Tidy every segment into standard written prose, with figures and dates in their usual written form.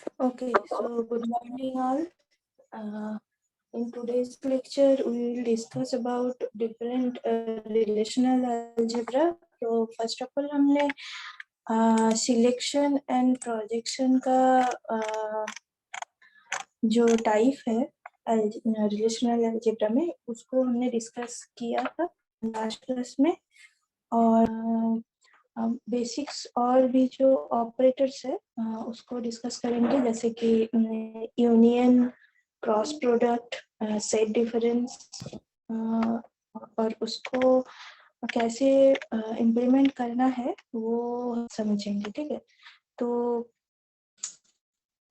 Okay, so good morning all. In today's lecture, we will discuss about different relational algebra. So first of all, हमने selection and projection का जो type है relational algebra में उसको हमने discuss किया था लास्ट क्लास में, और बेसिक्स और भी जो ऑपरेटर्स है उसको डिस्कस करेंगे, जैसे कि union, cross product, set difference, और उसको कैसे इम्प्लीमेंट करना है वो समझेंगे। ठीक है, तो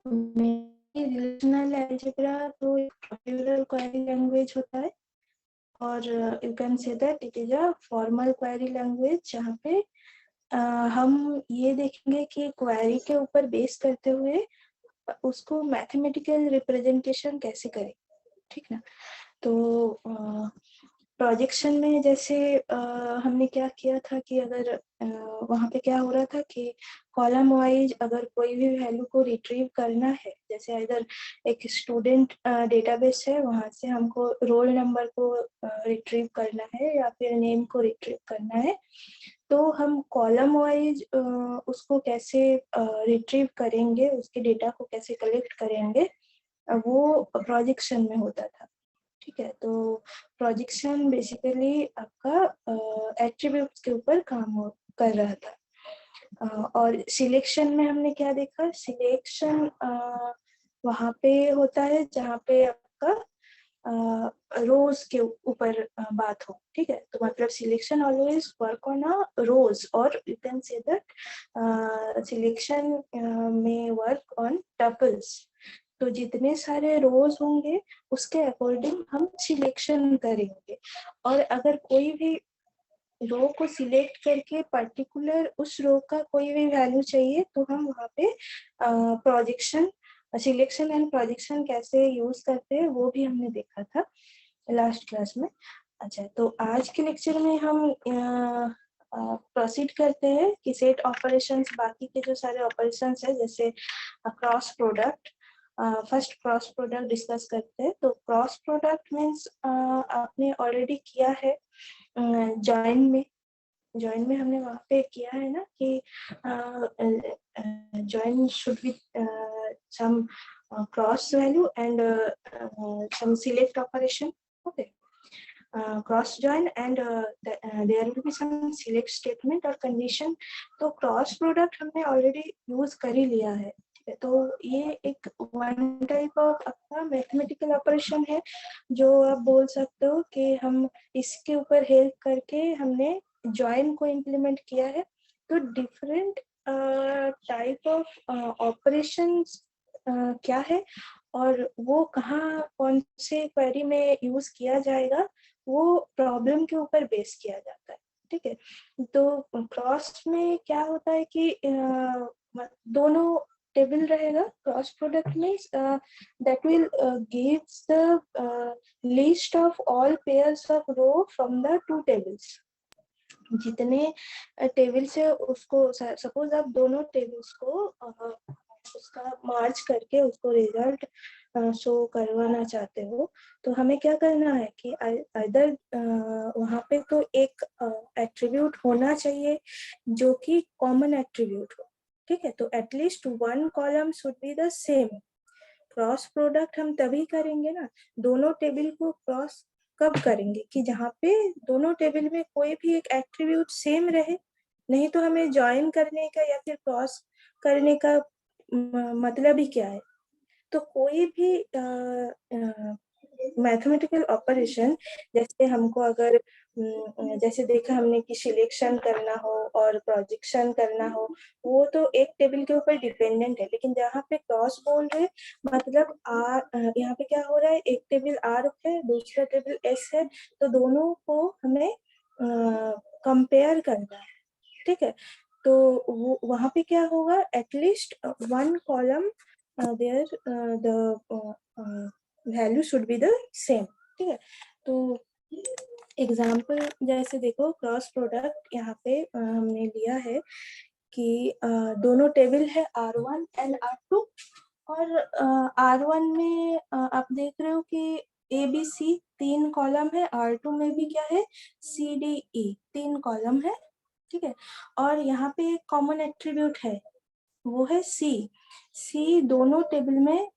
रिलेशनल अलजेब्रा तो एक प्रोसीड्यूरल क्वेरी लैंग्वेज होता है, और you can say that it is a formal query language, जहाँ पे हम ये देखेंगे कि क्वेरी के ऊपर बेस करते हुए उसको मैथमेटिकल रिप्रेजेंटेशन कैसे करें। ठीक ना, तो प्रोजेक्शन में जैसे हमने क्या किया था कि अगर वहाँ पे क्या हो रहा था कि कॉलम वाइज अगर कोई भी वैल्यू को रिट्रीव करना है, जैसे अगर एक स्टूडेंट डेटाबेस है, वहाँ से हमको रोल नंबर को रिट्रीव करना है या फिर नेम को रिट्रीव करना है, तो हम कॉलम वाइज उसको कैसे रिट्रीव करेंगे, उसके डेटा को कैसे कलेक्ट करेंगे, वो प्रोजेक्शन में होता था। ठीक है, तो प्रोजेक्शन बेसिकली आपका एट्रीब्यूट्स के ऊपर काम कर रहा था। और सिलेक्शन में हमने क्या देखा, सिलेक्शन वहाँ पे होता है जहाँ पे आपका रोज के ऊपर बात हो। ठीक है, तो मतलब selection always work on a rows, और you can say that selection में वर्क ऑन टपल्स। तो जितने सारे रोज होंगे उसके अकॉर्डिंग हम सिलेक्शन करेंगे, और अगर कोई भी रो को सिलेक्ट करके पर्टिकुलर उस रो का कोई भी वैल्यू चाहिए तो हम वहाँ पे प्रोजेक्शन, सिलेक्शन एंड प्रोजेक्शन कैसे यूज करते हैं वो भी हमने देखा था लास्ट क्लास में। अच्छा, तो आज के लेक्चर में हम प्रोसीड करते हैं कि सेट ऑपरेशंस, बाकी के जो सारे ऑपरेशंस है, जैसे cross product. First cross product discuss करते हैं। तो क्रॉस प्रोडक्ट मीन्स आपने ऑलरेडी किया है जॉइन में हमने वहाँ पे किया है ना कि join should be some cross value and some select operation. Okay, cross join and there will be some select statement और कंडीशन। तो क्रॉस प्रोडक्ट हमने ऑलरेडी यूज कर ही लिया है। तो ये एक वन टाइप ऑफ आपका मैथमेटिकल ऑपरेशन है, जो आप बोल सकते हो कि हम इसके ऊपर हेल्प करके हमने जॉइन को इम्प्लीमेंट किया है। तो डिफरेंट टाइप ऑफ ऑपरेशंस क्या है और वो कहाँ कौन से क्वेरी में यूज किया जाएगा, वो प्रॉब्लम के ऊपर बेस किया जाता है। ठीक है, तो क्रॉस में क्या होता है कि दोनों टेबल रहेगा। क्रॉस प्रोडक्ट में that will gives the list of all pairs of row from the two tables। जितने टेबल से उसको, सपोज आप दोनों टेबल्स को उसका मार्च करके उसको रिजल्ट शो करवाना चाहते हो, तो हमें क्या करना है कि अदर वहाँ पे तो एक एट्रीब्यूट होना चाहिए जो कि कॉमन एट्रीब्यूट हो। ठीक है, तो at least one column should be the same. Cross product हम तभी करेंगे ना, दोनों टेबल को क्रॉस कब करेंगे कि जहाँ पे दोनों टेबल में कोई भी एक एट्रीब्यूट सेम रहे। नहीं तो हमें ज्वाइन करने का या फिर क्रॉस करने का मतलब ही क्या है। तो कोई भी मैथमेटिकल ऑपरेशन, जैसे हमको अगर जैसे देखा हमने कि सिलेक्शन करना हो और प्रोजेक्शन करना हो, वो तो एक टेबल के ऊपर डिपेंडेंट है। लेकिन जहाँ पे क्रॉस बोल रहे, मतलब यहाँ पे क्या हो रहा है, एक टेबल आर है, दूसरा टेबल एस है, तो दोनों को हमें कंपेयर करना है। ठीक है, तो वो वहाँ पे क्या होगा, at least one column there the value should be the same. ठीक है, तो एग्जाम्पल जैसे देखो, क्रॉस प्रोडक्ट यहाँ पे हमने लिया है कि दोनों टेबल है R1 एंड R2। और R1 में आप देख रहे हो कि ABC 3 कॉलम है, R2 में भी क्या है CDE 3 कॉलम है, ठीक है। और यहाँ पे एक कॉमन एट्रीब्यूट है, वो है C दोनों टेबल में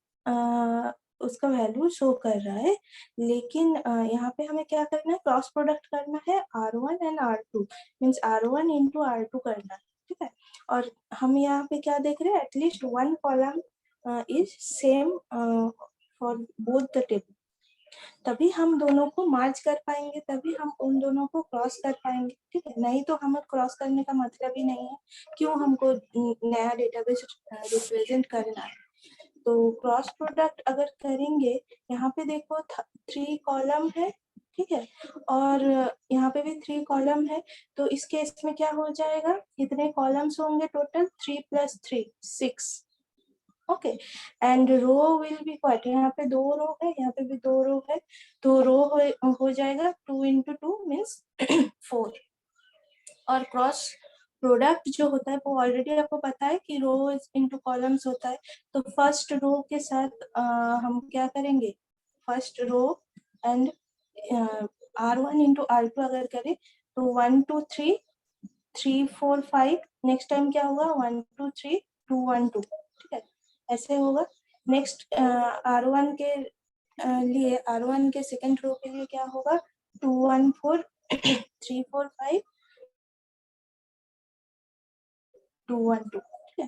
उसका वैल्यू शो कर रहा है, लेकिन यहाँ पे हमें क्या करना है, क्रॉस प्रोडक्ट करना है R1 and R2, means R1 into R2 करना है, ठीक है। और हम यहाँ पे क्या देख रहे हैं, at least 1 column is same for both the table, तभी हम दोनों को मार्च कर पाएंगे, तभी हम उन दोनों को क्रॉस कर पाएंगे, ठीक है। नहीं तो हमें क्रॉस करने का मतलब ही नहीं है, क्यों हमको नया डेटाबेस रिप्रेजेंट करना है। तो क्रॉस प्रोडक्ट अगर करेंगे, यहाँ पे देखो 3 कॉलम है, ठीक है, और यहाँ पे भी 3 कॉलम है, तो इस केस में क्या हो जाएगा, कितने कॉलम्स होंगे total, 3 + 3 6, okay. And row will be quite, यहाँ पे 2 रो है, यहाँ पे भी 2 रो है, तो रो हो जाएगा 2 × 2 मीन्स 4। और क्रॉस प्रोडक्ट जो होता है वो ऑलरेडी आपको पता है कि रो इंटू कॉलम्स होता है, तो फर्स्ट रो के साथ हम क्या करेंगे, first row and R1 into R2 अगर करें तो 1 2 3 3 4 5, नेक्स्ट टाइम क्या होगा 1 2 3 2 1 2, ठीक है, ऐसे होगा। नेक्स्ट R1 के लिए, R1 के सेकंड रो के लिए क्या होगा, 2 1 4 3 4 5 2 1 2, ठीक है।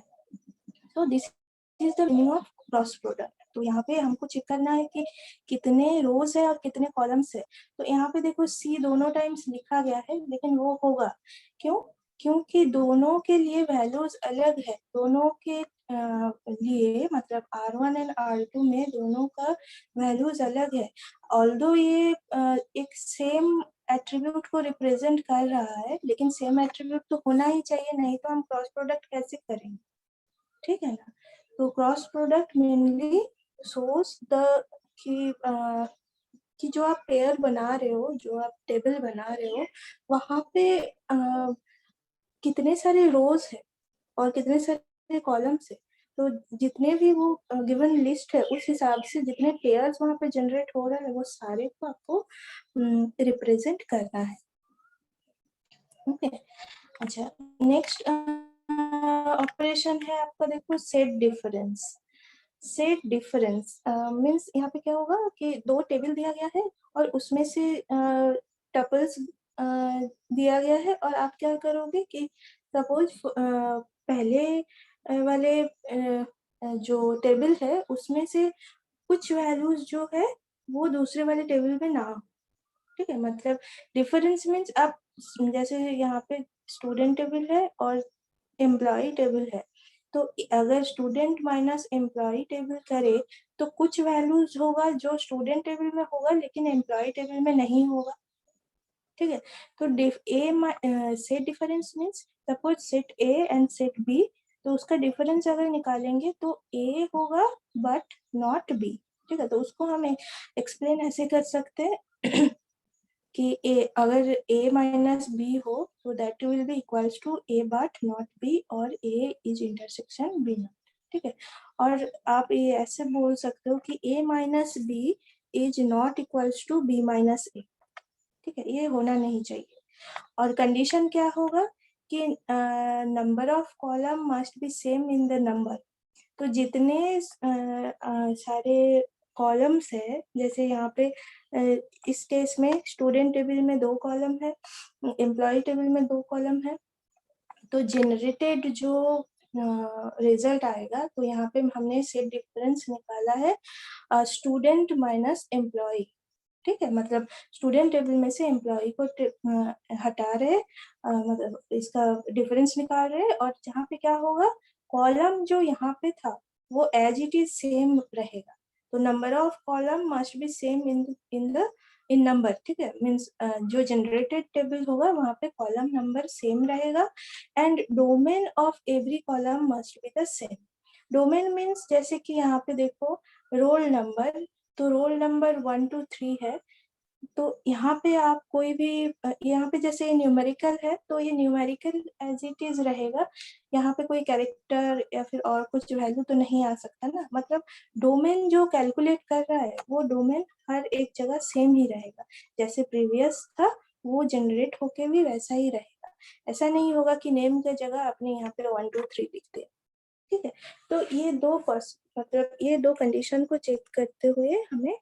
तो this is the meaning of cross product. तो यहाँ पे हमको चेक करना है कि कितने रोज है और कितने कॉलम्स है। तो यहाँ पे देखो C दोनों टाइम्स लिखा गया है, लेकिन वो होगा क्यों, क्योंकि दोनों के लिए वैल्यूज अलग है, दोनों के लिए मतलब R1 एंड R2 में दोनों का वैल्यूज अलग है। ऑल्दो ये एक सेम एट्रीब्यूट को रिप्रेजेंट कर रहा है, लेकिन सेम एट्रीब्यूट तो होना ही चाहिए, नहीं तो हम क्रॉस प्रोडक्ट कैसे करेंगे, ठीक है ना। तो cross product mainly shows the कि जो आप पेयर बना रहे हो, जो आप टेबल बना रहे हो, वहां पे कितने सारे रोज है और कितने सारे कॉलम्स है। तो जितने भी वो गिवन लिस्ट है, उस हिसाब से जितने पेयर्स वहां पे जनरेट हो रहा है, वो सारे को आपको रिप्रेजेंट करना है, ओके। अच्छा, नेक्स्ट ऑपरेशन है आपका, देखो set difference. Set difference means यहाँ पे क्या होगा कि 2 टेबल दिया गया है और उसमें से टपल्स दिया गया है, और आप क्या करोगे कि सपोज पहले वाले जो टेबल है उसमें से कुछ वैल्यूज जो है वो दूसरे वाले टेबल में ना हो, ठीक है। मतलब डिफरेंस मीन्स आप जैसे यहाँ पे स्टूडेंट टेबल है और एम्प्लॉय टेबल है, तो अगर स्टूडेंट माइनस एम्प्लॉय टेबल करे तो कुछ वैल्यूज होगा जो स्टूडेंट टेबल में होगा लेकिन एम्प्लॉय टेबल में नहीं होगा, ठीक है। तो set difference means suppose set A and set B, तो उसका डिफरेंस अगर निकालेंगे तो ए होगा बट नॉट बी, ठीक है। तो उसको हम एक्सप्लेन ऐसे कर सकते हैं कि ए अगर a माइनस बी हो तो that will be equals to a but not b, और a is intersection b not, ठीक है। और आप ये ऐसे बोल सकते हो कि a minus B is not equals to b minus a, ठीक है, ये होना नहीं चाहिए। और कंडीशन क्या होगा कि number of column must be same in the number. तो जितने सारे कॉलम्स है, जैसे यहाँ पे इस केस में स्टूडेंट टेबल में 2 कॉलम है, एम्प्लॉय टेबल में 2 कॉलम है, तो जनरेटेड जो रिजल्ट आएगा, तो यहाँ पे हमने सेट डिफरेंस निकाला है स्टूडेंट माइनस एम्प्लॉय, ठीक है। मतलब स्टूडेंट टेबल में से एम्प्लॉय को हटा रहे, मतलब इसका डिफरेंस निकाल रहे, और जहाँ पे क्या होगा, कॉलम जो यहाँ पे था वो एज इट इज सेम रहेगा। तो number of column must be same in number, ठीक है। मीन्स जो जनरेटेड टेबल होगा वहाँ पे कॉलम नंबर सेम रहेगा, and domain of every column must be the same. Domain means जैसे कि यहाँ पे देखो रोल नंबर, तो रोल नंबर 1 2 3 है, तो यहाँ पे आप कोई भी यहाँ पे जैसे न्यूमेरिकल है तो ये न्यूमेरिकल एज इट इज रहेगा, यहाँ पे कोई कैरेक्टर या फिर और कुछ वैल्यू तो नहीं आ सकता ना, मतलब डोमेन जो कैलकुलेट कर रहा है वो डोमेन हर एक जगह सेम ही रहेगा, जैसे प्रीवियस था वो जनरेट होके भी वैसा ही रहेगा। ऐसा नहीं होगा कि नेम की जगह आपने यहाँ पे 1 2 3 लिख दिया। ठीक है, तो ये मतलब ये दो कंडीशन को चेक करते हुए हमें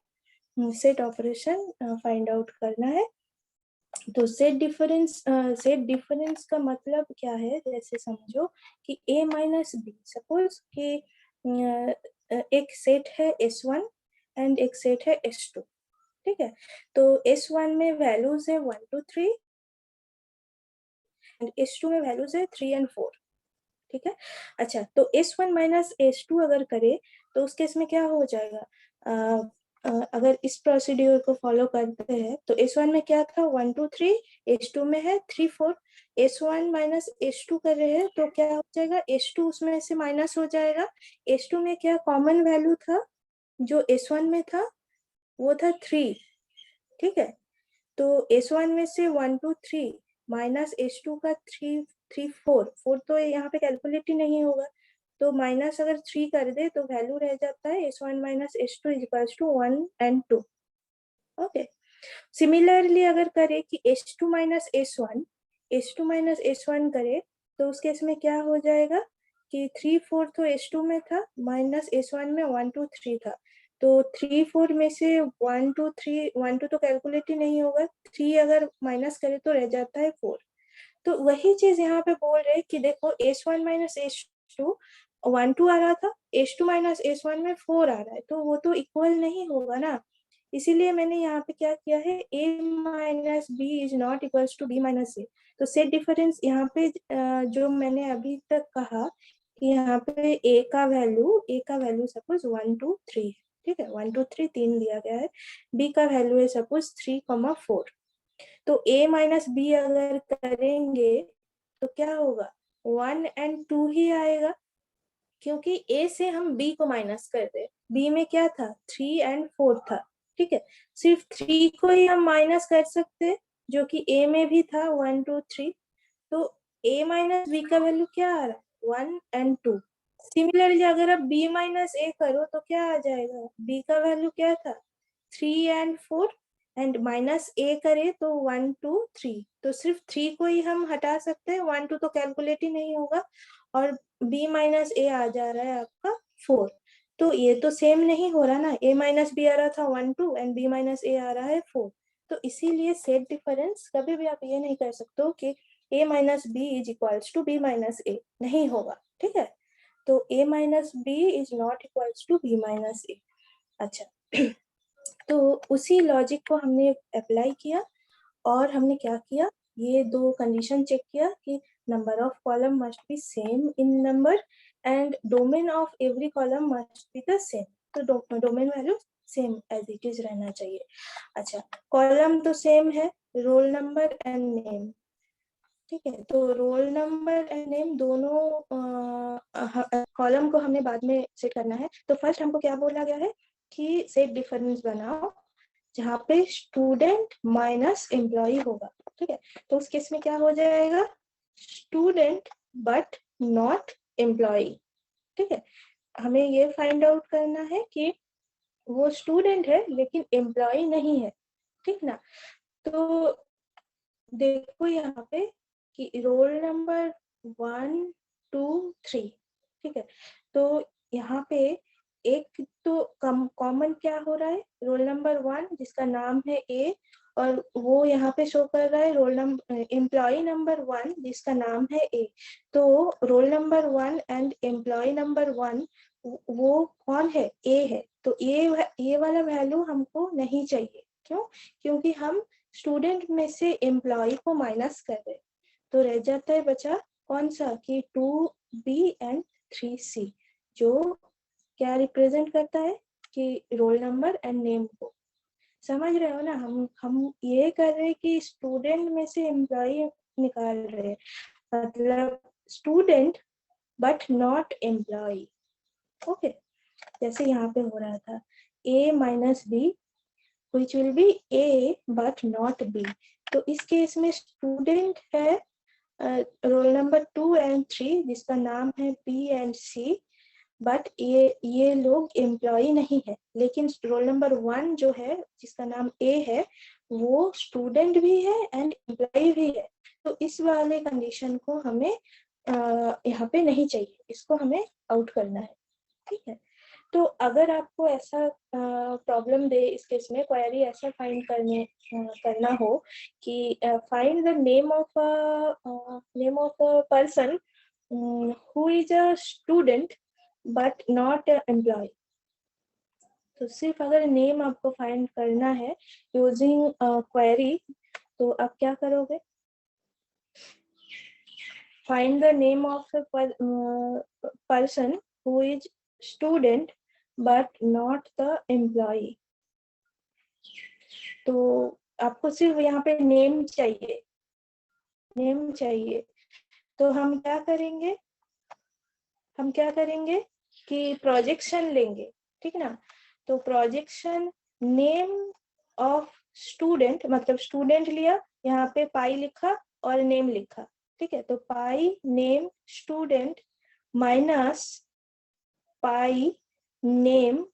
सेट ऑपरेशन फाइंड आउट करना है। तो सेट डिफरेंस का मतलब क्या है, जैसे समझो कि a माइनस बी, सपोज कि एक सेट है S1 एंड एक सेट है S2। ठीक है, तो S1 में वैल्यूज है 1 2 3 एंड S2 में वैल्यूज है 3 एंड 4। ठीक है, अच्छा तो S1 माइनस S2 अगर करे तो उस केस में क्या हो जाएगा, अगर इस प्रोसीड्यूर को फॉलो करते हैं तो S1 में क्या था 1 2 3, S2 में है 3 4, S1 माइनस S2 कर रहे हैं तो क्या हो जाएगा, S2 उसमें से माइनस हो जाएगा। S2 में क्या कॉमन वैल्यू था जो S1 में था, वो था 3। ठीक है, तो S1 में से 1 2 3 माइनस S2 का 3 3 4 तो यहाँ पे कैलकुलेट ही नहीं होगा, तो माइनस अगर 3 कर दे तो वैल्यू रह जाता है S1 minus S2 is equals to 1 and 2। Okay, similarly अगर करे कि S2 माइनस S1 करे तो उस केस में क्या हो जाएगा कि 3 4 तो S2 में था माइनस S1 में 1 2 3 था, तो 3 4 में से 1 2 3 1 2 तो कैलकुलेट ही नहीं होगा, 3 अगर माइनस करे तो रह जाता है 4। तो वही चीज यहाँ पे बोल रहे कि देखो S1 माइनस S2 1 2 आ रहा था, S2 माइनस S1 में 4 आ रहा है, तो वो तो इक्वल नहीं होगा ना। इसीलिए मैंने यहाँ पे क्या किया है, a minus B is not equals to B minus A. तो सेट डिफरेंस यहाँ पे जो मैंने अभी तक कहा कि यहाँ पे a का वैल्यू सपोज 1 2 3 है। ठीक है, 1 2 3 3 दिया गया है, b का वैल्यू है सपोज 3 4। तो a माइनस बी अगर करेंगे तो क्या होगा, 1 एंड 2 ही आएगा, क्योंकि a से हम b को माइनस कर दे, b में क्या था 3 एंड 4 था। ठीक है, सिर्फ 3 को ही हम माइनस कर सकते जो कि a में भी था 1 2 3, तो a माइनस बी का वैल्यू क्या आ रहा है 1 एंड 2। सिमिलरली अगर आप b माइनस a करो तो क्या आ जाएगा, b का वैल्यू क्या था 3 एंड 4 एंड माइनस a करे तो 1 2 3, तो सिर्फ 3 को ही हम हटा सकते हैं, 1 2 तो कैलकुलेट ही नहीं होगा, और b माइनस a आ जा रहा है आपका 4। तो ये तो सेम नहीं हो रहा ना, a माइनस बी आ रहा था 1 2 एंड b माइनस a आ रहा है 4। तो इसीलिए सेट डिफरेंस कभी भी आप ये नहीं कर सकते हो कि a minus B is equals to b minus a, नहीं होगा। ठीक है, तो a minus B is not equals to b minus a। अच्छा तो उसी लॉजिक को हमने अप्लाई किया और हमने क्या किया, ये दो कंडीशन चेक किया कि number of column must be same in number and domain of every column must be the same, तो domain value same as it is रहना चाहिए। अच्छा, कॉलम तो सेम है, रोल नंबर एंड नेम। ठीक है, तो रोल नंबर एंड नेम दोनों कॉलम को हमने बाद में सेट करना है। तो फर्स्ट हमको क्या बोला गया है कि सेट डिफरेंस बनाओ जहाँ पे स्टूडेंट माइनस एम्प्लॉय होगा। ठीक है, तो उस केस में क्या हो जाएगा, स्टूडेंट बट नॉट एम्प्लॉय। ठीक है, हमें ये फाइंड आउट करना है कि वो स्टूडेंट है लेकिन एम्प्लॉय नहीं है। ठीक ना, तो देखो यहाँ पे कि रोल नंबर 1 2 3। ठीक है, तो यहाँ पे एक तो कॉमन क्या हो रहा है, रोल नंबर 1 जिसका नाम है ए, और वो यहाँ पे शो कर रहा है रोल नंबर एम्प्लॉय नंबर 1 जिसका नाम है ए। तो roll number 1 and employee number 1 वो कौन है, ए है, तो ये वाला वैल्यू हमको नहीं चाहिए। क्यों, क्योंकि हम स्टूडेंट में से एम्प्लॉय को माइनस कर रहे, तो रह जाता है बचा कौन सा कि 2b एंड 3c, जो क्या रिप्रेजेंट करता है कि रोल नंबर एंड नेम को। समझ रहे हो ना, हम ये कर रहे कि स्टूडेंट में से एम्प्लॉय निकाल रहे, मतलब student but not employee. Okay, जैसे यहाँ पे हो रहा था a minus B which will be A but not B. तो इस केस में स्टूडेंट है रोल नंबर 2 एंड 3 जिसका नाम है B एंड C, बट ये लोग एम्प्लॉय नहीं है, लेकिन रोल नंबर 1 जो है जिसका नाम A है वो स्टूडेंट भी है एंड एम्प्लॉय भी है। तो इस वाले कंडीशन को हमें यहाँ पे नहीं चाहिए, इसको हमें आउट करना है, ठीक है। तो अगर आपको ऐसा प्रॉब्लम दे इस केस में, क्वेरी ऐसा फाइंड करना हो कि find the name of a person who is a student but not employ, तो सिर्फ अगर नेम आपको फाइंड करना है यूजिंग क्वेरी, तो आप क्या करोगे? Find the name of a person who is student but not the employee. तो आपको सिर्फ यहाँ पे नेम चाहिए, नेम चाहिए। तो हम क्या करेंगे कि प्रोजेक्शन लेंगे, ठीक ना। तो प्रोजेक्शन नेम ऑफ स्टूडेंट, मतलब स्टूडेंट लिया, यहाँ पे पाई लिखा और नेम लिखा, ठीक है। तो pi name student minus pi name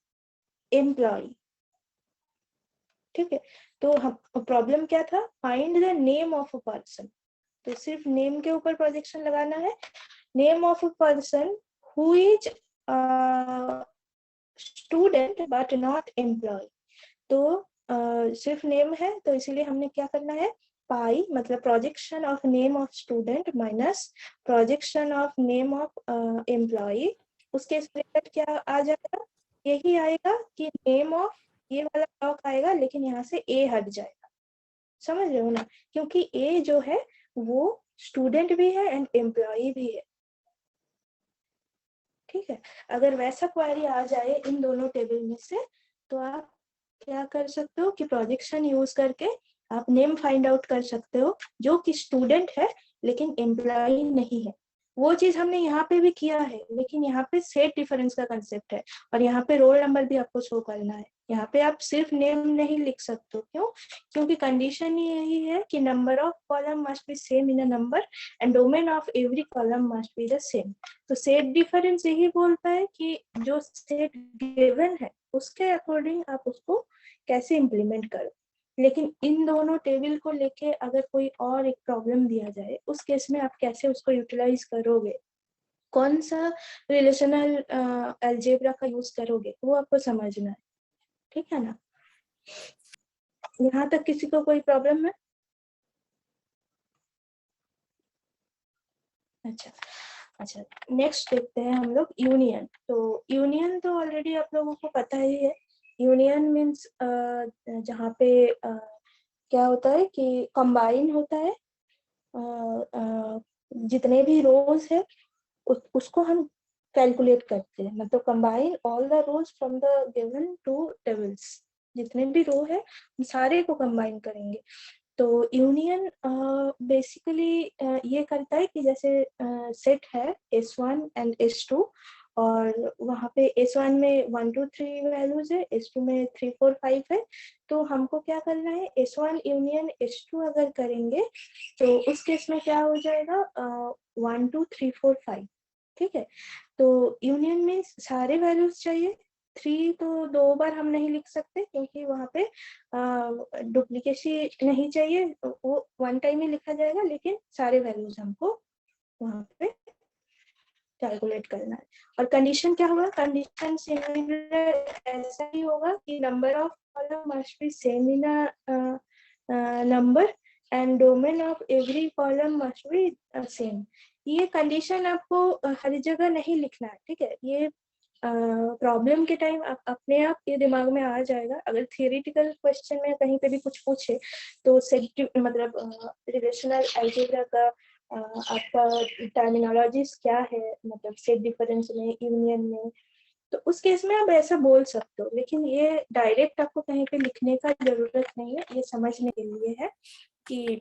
employ, ठीक है। तो हम प्रॉब्लम क्या था? Find the name of a person, तो सिर्फ नेम के ऊपर प्रोजेक्शन लगाना है। Name of a person who is student but not employ. तो सिर्फ नेम है, तो इसीलिए हमने क्या करना है, पाई मतलब projection of name of student minus projection of name of employee. उसके रिजल्ट क्या आ जाएगा? यही आएगा कि नेम ऑफ, ये वाला ब्लॉक आएगा लेकिन यहाँ से ए हट जाएगा, समझ रहे हो ना, क्योंकि ए जो है वो स्टूडेंट भी है एंड एम्प्लॉय भी है, ठीक है। अगर वैसा क्वेरी आ जाए इन दोनों टेबल में से, तो आप क्या कर सकते हो कि प्रोजेक्शन यूज करके आप नेम फाइंड आउट कर सकते हो जो कि स्टूडेंट है लेकिन एम्प्लॉय नहीं है। वो चीज हमने यहाँ पे भी किया है, लेकिन यहाँ पे सेट डिफरेंस का कंसेप्ट है और यहाँ पे रोल नंबर भी आपको शो करना है। यहाँ पे आप सिर्फ नेम नहीं लिख सकते हो, क्यों? क्योंकि कंडीशन ही यही है कि number of column must be same in a number and domain of every column must be the same. तो सेट डिफरेंस यही बोलता है कि जो सेट गिवन है उसके अकॉर्डिंग आप उसको कैसे इम्प्लीमेंट करो। लेकिन इन दोनों टेबल को लेके अगर कोई और एक प्रॉब्लम दिया जाए, उस केस में आप कैसे उसको यूटिलाइज करोगे, कौन सा रिलेशनल अलजेब्रा का यूज करोगे, वो आपको समझना है, ठीक है ना। यहाँ तक किसी को कोई प्रॉब्लम है? अच्छा अच्छा, नेक्स्ट देखते हैं हम लोग यूनियन। तो यूनियन तो ऑलरेडी आप लोगों को पता ही है। यूनियन मीन्स जहाँ पे क्या होता है कि कंबाइन होता है, जितने भी रोज है उसको हम कैलकुलेट करते हैं, मतलब combine all the rows from the given two tables, जितने भी रो है सारे को कंबाइन करेंगे। तो यूनियन बेसिकली ये करता है कि जैसे सेट है S1 एंड S2 और वहाँ पे S1 में 1 2 3 वैल्यूज है, S2 में 3 4 5 है। तो हमको क्या करना है, S1 यूनियन S2 अगर करेंगे तो उस केस में क्या हो जाएगा, 1 2 3 4 5, ठीक है। तो यूनियन में सारे वैल्यूज चाहिए। 3 तो 2 बार हम नहीं लिख सकते क्योंकि वहाँ पे डुप्लीकेसी नहीं चाहिए, वो 1 टाइम ही लिखा जाएगा, लेकिन सारे वैल्यूज हमको वहाँ पे कैलकुलेट करना है। और कंडीशन क्या होगा, कंडीशन सिमिलर ऐसा ही होगा कि number of column must be same in number and domain of every column must be same. ये कंडीशन आपको हर जगह नहीं लिखना है, ठीक है। ये प्रॉब्लम के टाइम आप अपने आप ये दिमाग में आ जाएगा। अगर थियोरेटिकल क्वेश्चन में कहीं पे भी कुछ पूछे तो सेट मतलब रिलेशनल अलजेब्रा का आपका टर्मिनोलॉजीज क्या है, मतलब सेट डिफरेंस में, यूनियन में, तो उस केस में आप ऐसा बोल सकते हो। लेकिन ये डायरेक्ट आपको कहीं पे लिखने का जरूरत नहीं है, ये समझने के लिए है कि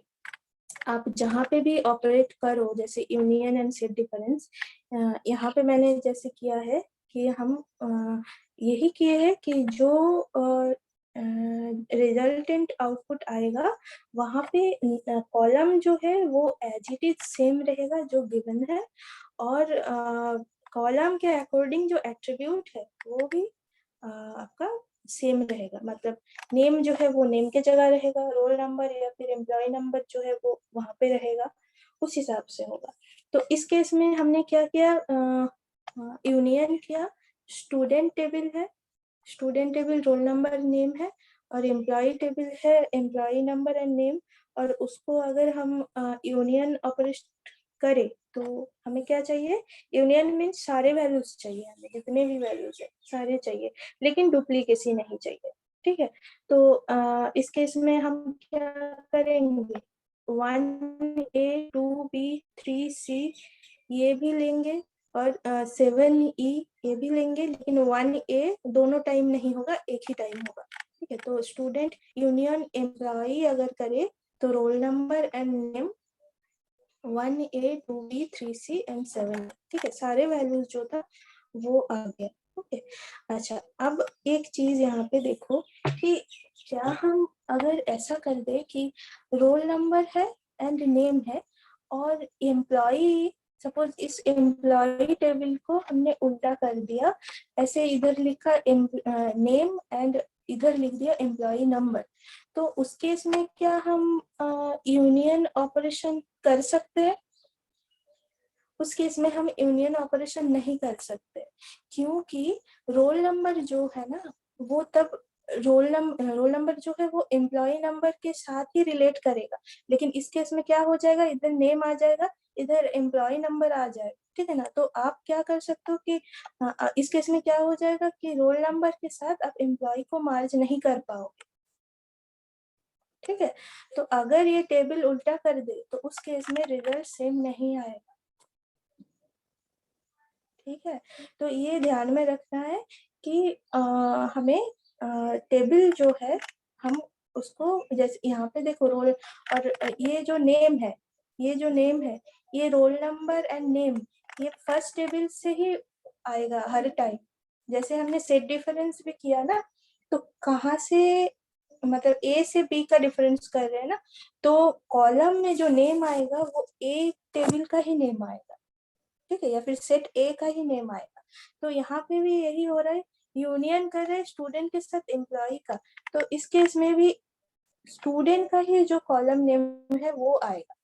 आप जहाँ पे भी ऑपरेट करो, जैसे यूनियन एंड सेट डिफरेंस, यहाँ पे मैंने जैसे किया है कि हम यही किए हैं कि जो रिजल्टेंट आउटपुट आएगा, वहां पे कॉलम जो है वो एज इट इज सेम रहेगा जो गिवन है, और कॉलम के अकॉर्डिंग जो एट्रीब्यूट है वो भी आपका सेम रहेगा। मतलब नेम जो है वो नेम के जगह रहेगा, रोल नंबर या फिर एम्प्लॉय नंबर जो है वो वहां पे रहेगा, उस हिसाब से होगा। तो इस केस में हमने क्या किया, यूनियन किया, स्टूडेंट टेबल है, student table roll number name है, और एम्प्लॉय टेबल है एम्प्लॉय नंबर एंड नेम। और उसको अगर हम यूनियन ऑपरेशन करें तो हमें क्या चाहिए, यूनियन मीन्स सारे वैल्यूज चाहिए, हमें जितने भी वैल्यूज है सारे चाहिए, लेकिन डुप्लीकेसी नहीं चाहिए। ठीक है, तो इस केस में हम क्या करेंगे, 1A 2B 3C ये भी लेंगे, और 7E ये भी लेंगे, लेकिन 1A दोनों टाइम नहीं होगा, एक ही टाइम होगा। ठीक है, तो स्टूडेंट यूनियन एम्प्लॉई अगर करे तो roll number and name 1A 2B 3C and 7। ठीक है, सारे वैल्यूज जो था वो आ गया। ओके, अच्छा अब एक चीज यहाँ पे देखो कि क्या हम अगर ऐसा कर दे कि रोल नंबर है एंड नेम है, और एम्प्लॉई, सपोज इस एम्प्लॉय टेबल को हमने उल्टा कर दिया, ऐसे इधर लिखा नेम एंड इधर लिख दिया एम्प्लॉय नंबर, तो उस केस में क्या हम यूनियन ऑपरेशन कर सकते हैं? उस केस में हम यूनियन ऑपरेशन नहीं कर सकते, क्योंकि रोल नंबर जो है ना वो तब रोल नंबर जो है वो एम्प्लॉय नंबर के साथ ही रिलेट करेगा, लेकिन इस केस में क्या हो जाएगा, इधर नेम आ जाएगा, इधर एम्प्लॉय नंबर आ जाएगा। ठीक है ना, तो आप क्या कर सकते हो कि इस केस में क्या हो जाएगा कि रोल नंबर के साथ आप एम्प्लॉय को मार्ज नहीं कर पाओगे। ठीक है, तो अगर ये टेबल उल्टा कर दे तो उस केस में रिजल्ट सेम नहीं आएगा। ठीक है, तो ये ध्यान में रखना है कि हमें टेबल जो है हम उसको, जैसे यहाँ पे देखो रोल, और ये जो नेम है, ये जो नेम है, ये रोल नंबर एंड नेम, ये फर्स्ट टेबल से ही आएगा हर टाइम। जैसे हमने सेट डिफरेंस भी किया ना, तो कहाँ से, मतलब ए से बी का डिफरेंस कर रहे हैं ना, तो कॉलम में जो नेम आएगा वो ए टेबल का ही नेम आएगा। ठीक है, या फिर सेट ए का ही नेम आएगा। तो यहाँ पे भी यही हो रहा है, यूनियन कर रहे हैं स्टूडेंट के साथ एम्प्लॉय का, तो इस केस में भी स्टूडेंट का ही जो कॉलम नेम है वो आएगा।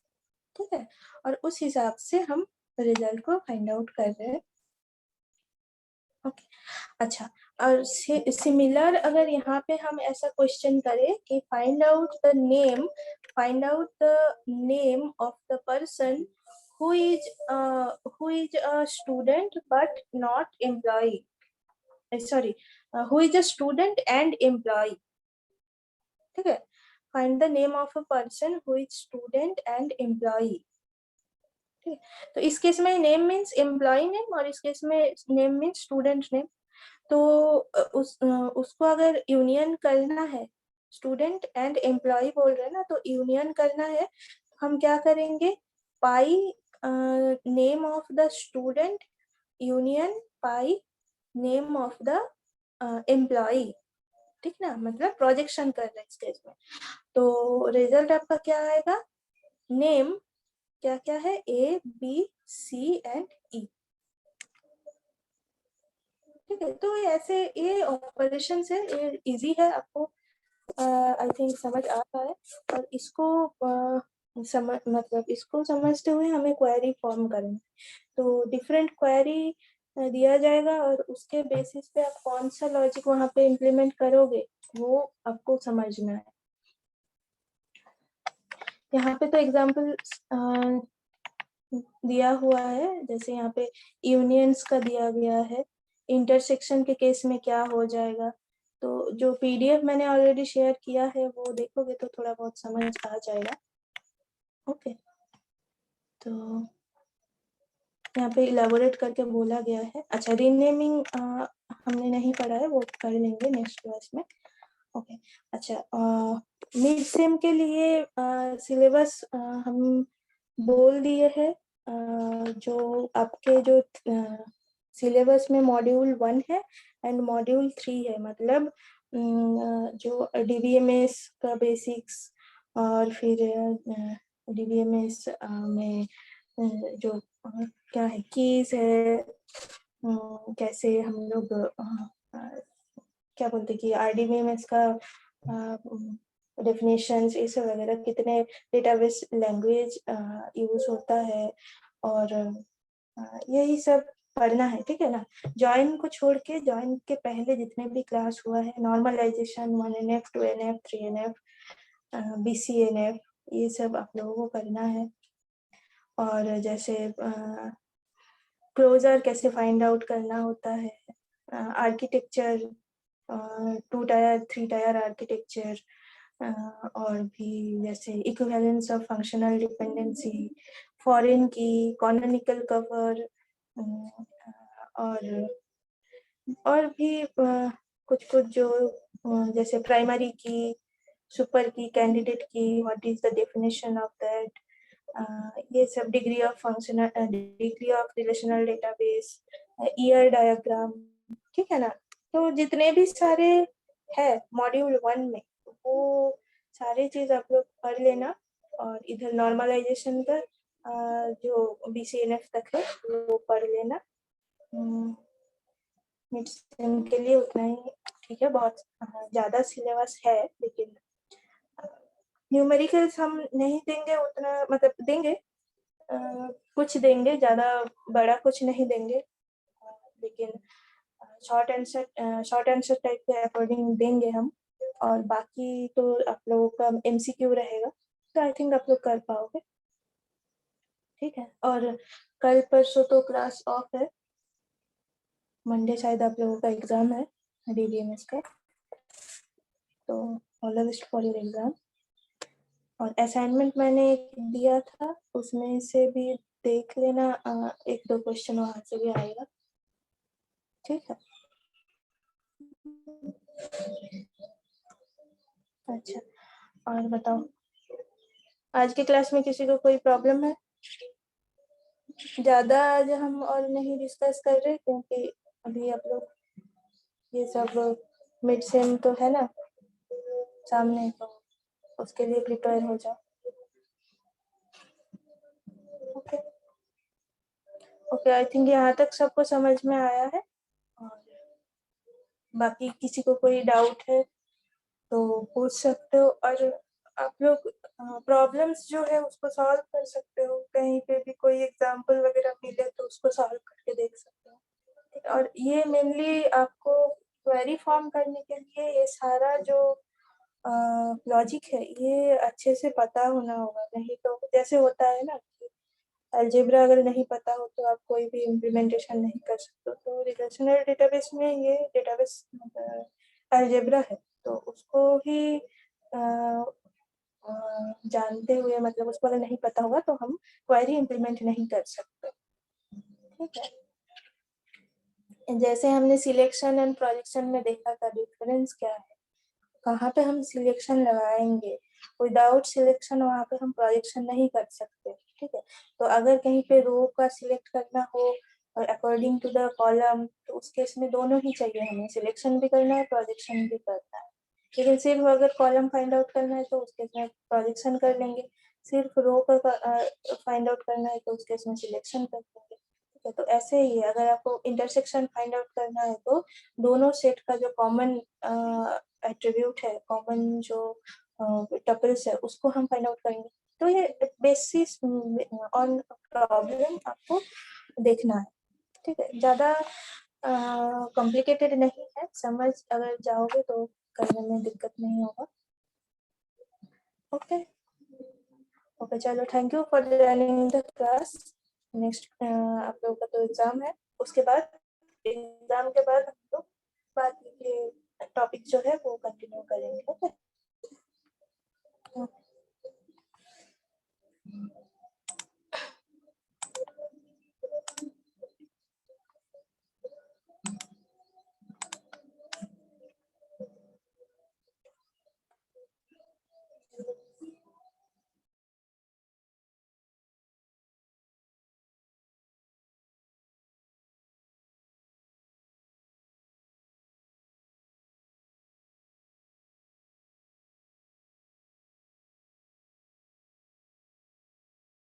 ठीक है, और उस हिसाब से हम रिजल्ट को फाइंड आउट कर रहे हैं। ओके, अच्छा, और सिमिलर अगर यहाँ पे हम ऐसा क्वेश्चन करें कि find out the name of the person who is a student but not employee, sorry, who is a student and employee. ठीक है, find the name of a person who is student and employee. ठीक है, तो इस case में name means employ name, और इस case में नेम मीन्स स्टूडेंट नेम। तो उसको अगर यूनियन करना है, स्टूडेंट एंड एम्प्लॉय बोल रहे हैं ना, तो यूनियन करना है, हम क्या करेंगे, pi name of the student union pi name of the employ. ठीक ना, मतलब प्रोजेक्शन कर रहे हैं इस केस में, तो रिजल्ट आपका क्या आएगा, नेम क्या क्या है, A B C and E। ठीक है, तो ऐसे ये ऑपरेशन है, ये इजी है, आपको आई थिंक समझ आ रहा है। और इसको मतलब इसको समझते हुए हमें क्वेरी फॉर्म करना है, तो डिफरेंट क्वेरी दिया जाएगा, और उसके बेसिस पे आप कौन सा लॉजिक वहां पे इम्प्लीमेंट करोगे वो आपको समझना है। यहाँ पे तो एग्जाम्पल दिया हुआ है, जैसे यहाँ पे यूनियंस का दिया गया है, इंटरसेक्शन के केस में क्या हो जाएगा। तो जो पीडीएफ मैंने ऑलरेडी शेयर किया है वो देखोगे तो थोड़ा बहुत समझ आ जाएगा। ओके, तो यहाँ पे इलेबोरेट करके बोला गया है। अच्छा, रीनेमिंग हमने नहीं पढ़ा है, वो कर लेंगे नेक्स्ट क्लास में। ओके, अच्छा, मिड सेम के लिए सिलेबस हम बोल दिए हैं। जो आपके जो सिलेबस में मॉड्यूल 1 है एंड मॉड्यूल 3 है, मतलब जो DBMS का बेसिक्स और फिर DBMS में जो क्या है कीज है, कैसे हम लोग क्या बोलते कि RDBMS का डेफिनेशंस ये सब वगैरह, कितने डेटाबेस लैंग्वेज यूज होता है, और यही सब पढ़ना है, ठीक है ना। जॉइन को छोड़ के, जॉइन के पहले जितने भी क्लास हुआ है, normalisation 1NF 2NF 3NF BCNF, ये सब आप लोगों को करना है। और जैसे क्लोजर कैसे फाइंड आउट करना होता है, आर्किटेक्चर 2 टायर 3 टायर आर्किटेक्चर, और भी जैसे equivalence of functional dependency, foreign की, कॉनोनिकल कवर, और भी कुछ कुछ जो जैसे प्राइमरी की, सुपर की, कैंडिडेट की, what is the definition of that, ये सब, degree of functional, degree of relational database, year diagram, ठीक है ना। तो जितने भी सारे है मॉड्यूल 1 में, वो सारी चीज आप लोग पढ़ लेना। और इधर नॉर्मलाइजेशन का जो BCNF तक है वो पढ़ लेना। मिड सेम के लिए उतना ही ठीक है, बहुत ज्यादा सिलेबस है, लेकिन न्यूमेरिकल्स हम नहीं देंगे उतना, मतलब देंगे कुछ देंगे, ज्यादा बड़ा कुछ नहीं देंगे, लेकिन शॉर्ट आंसर टाइप के अकॉर्डिंग देंगे हम। और बाकी तो आप लोगों का MCQ रहेगा, तो आई थिंक आप लोग कर पाओगे, ठीक है। और कल परसों तो क्लास ऑफ है, मंडे शायद आप लोगों का एग्जाम है DBMS का, तो all the best for your exam. और असाइनमेंट मैंने दिया था, उसमें से भी देख लेना, 1-2 क्वेश्चन वहां से भी आएगा, ठीक है। अच्छा, और बताओ, आज की क्लास में किसी को कोई प्रॉब्लम है? ज्यादा आज हम और नहीं डिस्कस कर रहे, क्योंकि अभी आप लोग ये सब मिड सेम तो है ना सामने, तो उसके लिए प्रिपेयर हो जाओ। ओके ओके, आई थिंक यहाँ तक सबको समझ में आया है। और बाकी किसी को कोई डाउट है तो पूछ सकते हो, और आप लोग प्रॉब्लम्स जो है उसको सॉल्व कर सकते हो, कहीं पे भी कोई एग्जांपल वगैरह मिले तो उसको सॉल्व करके देख सकते हो। और ये मेनली आपको क्वेरी फॉर्म करने के लिए ये सारा जो लॉजिक है ये अच्छे से पता होना होगा, नहीं तो जैसे होता है ना, अलजेब्रा अगर नहीं पता हो तो आप कोई भी इम्प्लीमेंटेशन नहीं कर सकते। तो रिलेशनल डेटाबेस में ये डेटाबेस अलजेब्रा है, तो उसको ही जानते हुए, मतलब उसको अगर नहीं पता होगा तो हम क्वेरी इम्प्लीमेंट नहीं कर सकते, ठीक है। जैसे हमने सिलेक्शन एंड प्रोजेक्शन में देखा था, डिफरेंस क्या है, कहाँ पे हम सिलेक्शन लगाएंगे, विदाउट सिलेक्शन वहाँ पे हम प्रोजेक्शन नहीं कर सकते, ठीक है। तो अगर कहीं पे रो का सिलेक्ट करना हो और अकॉर्डिंग टू द कॉलम, तो उस केस में दोनों ही चाहिए, हमें सिलेक्शन भी करना है, प्रोजेक्शन भी करना है। लेकिन सिर्फ अगर कॉलम फाइंड आउट करना है तो उस केस में प्रोजेक्शन कर लेंगे, सिर्फ रो का फाइंड आउट करना है तो उस केस में सिलेक्शन कर लेंगे, ठीक है। तो ऐसे ही है, अगर आपको इंटरसेक्शन फाइंड आउट करना है तो दोनों सेट का जो कॉमन एट्रीब्यूट है, कॉमन जो टपल्स है, उसको हम फाइंड आउट करेंगे। तो ये बेसिस ऑन प्रॉब्लम आपको देखना है, ठीक है। ज्यादा कॉम्प्लिकेटेड नहीं है, समझ अगर जाओगे तो करने में दिक्कत नहीं होगा। ओके ओके, चलो, thank you for joining the class. Next आप लोगों का तो एग्जाम है, उसके बाद एग्जाम के बाद हम लोग बाकी के टॉपिक जो है वो कंटिन्यू करेंगे, ओके।